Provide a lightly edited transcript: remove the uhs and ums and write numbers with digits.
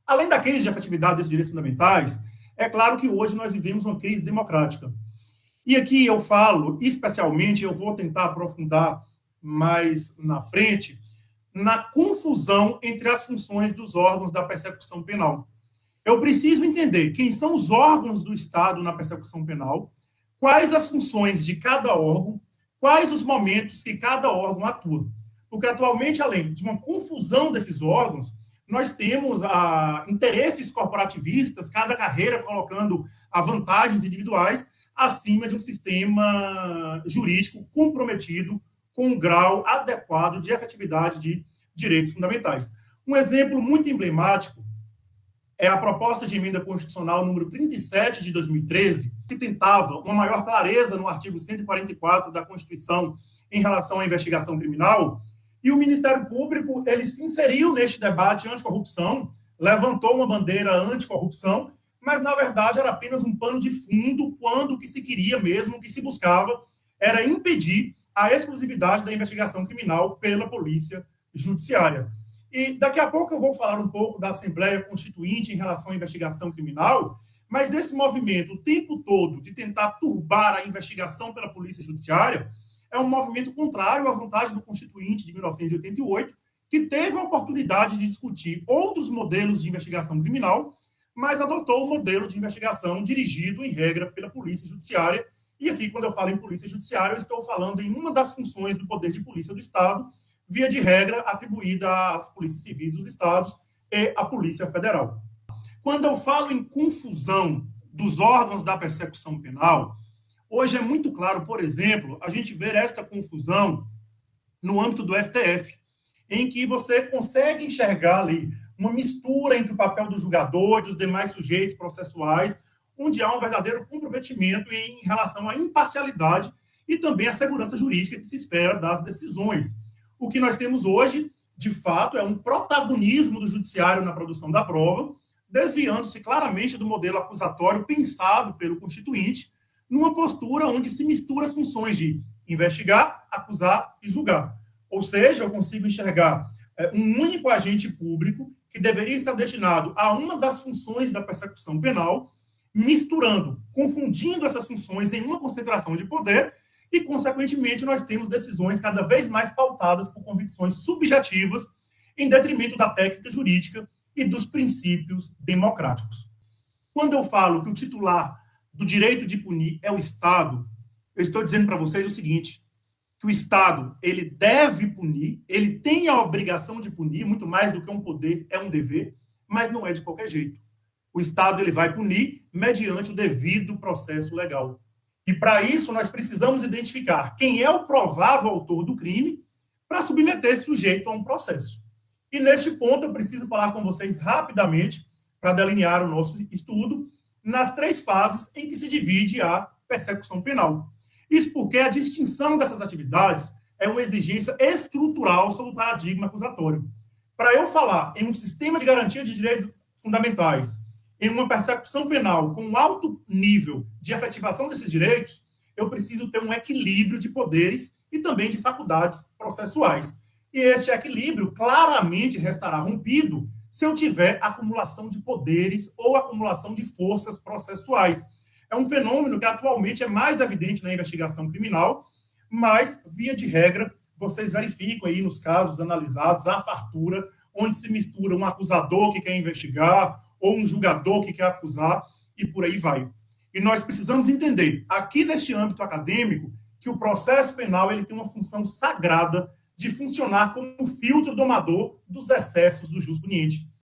Além da crise de efetividade dos direitos fundamentais, é claro que hoje nós vivemos uma crise democrática. E aqui eu falo, especialmente, eu vou tentar aprofundar mais na frente, na confusão entre as funções dos órgãos da persecução penal. Eu preciso entender quem são os órgãos do Estado na persecução penal, quais as funções de cada órgão, quais os momentos que cada órgão atua. Porque atualmente, além de uma confusão desses órgãos, nós temos interesses corporativistas, cada carreira colocando vantagens individuais acima de um sistema jurídico comprometido com um grau adequado de efetividade de direitos fundamentais. Um exemplo muito emblemático é a proposta de emenda constitucional número 37 de 2013, que tentava uma maior clareza no artigo 144 da Constituição em relação à investigação criminal, e o Ministério Público ele se inseriu neste debate anticorrupção, levantou uma bandeira anticorrupção, mas, na verdade, era apenas um pano de fundo quando o que se queria mesmo, o que se buscava, era impedir a exclusividade da investigação criminal pela Polícia Judiciária. E daqui a pouco eu vou falar um pouco da Assembleia Constituinte em relação à investigação criminal, mas esse movimento, o tempo todo, de tentar turbar a investigação pela Polícia Judiciária, é um movimento contrário à vontade do Constituinte de 1988, que teve a oportunidade de discutir outros modelos de investigação criminal, mas adotou o modelo de investigação dirigido, em regra, pela Polícia Judiciária. E aqui, quando eu falo em Polícia Judiciária, eu estou falando em uma das funções do poder de polícia do Estado, via de regra, atribuída às polícias civis dos estados e à Polícia Federal. Quando eu falo em confusão dos órgãos da persecução penal, hoje é muito claro, por exemplo, a gente ver esta confusão no âmbito do STF, em que você consegue enxergar ali uma mistura entre o papel do julgador e dos demais sujeitos processuais, onde há um verdadeiro comprometimento em relação à imparcialidade e também à segurança jurídica que se espera das decisões. O que nós temos hoje, de fato, é um protagonismo do judiciário na produção da prova, desviando-se claramente do modelo acusatório pensado pelo Constituinte, numa postura onde se mistura as funções de investigar, acusar e julgar. Ou seja, eu consigo enxergar um único agente público que deveria estar destinado a uma das funções da persecução penal, misturando, confundindo essas funções em uma concentração de poder e, consequentemente, nós temos decisões cada vez mais pautadas por convicções subjetivas em detrimento da técnica jurídica e dos princípios democráticos. Quando eu falo que o titular do direito de punir é o Estado, eu estou dizendo para vocês o seguinte, que o Estado, ele deve punir, ele tem a obrigação de punir, muito mais do que um poder, é um dever, mas não é de qualquer jeito. O Estado, ele vai punir mediante o devido processo legal. E, para isso, nós precisamos identificar quem é o provável autor do crime para submeter esse sujeito a um processo. E, neste ponto, eu preciso falar com vocês rapidamente, para delinear o nosso estudo, nas 3 fases em que se divide a persecução penal. Isso porque a distinção dessas atividades é uma exigência estrutural sobre o paradigma acusatório. Para eu falar em um sistema de garantia de direitos fundamentais, em uma persecução penal com um alto nível de efetivação desses direitos, eu preciso ter um equilíbrio de poderes e também de faculdades processuais. E este equilíbrio claramente restará rompido se eu tiver acumulação de poderes ou acumulação de forças processuais. É um fenômeno que atualmente é mais evidente na investigação criminal, mas, via de regra, vocês verificam aí nos casos analisados a fartura, onde se mistura um acusador que quer investigar ou um julgador que quer acusar e por aí vai. E nós precisamos entender, aqui neste âmbito acadêmico, que o processo penal ele tem uma função sagrada de funcionar como um filtro domador dos excessos do juspuniente.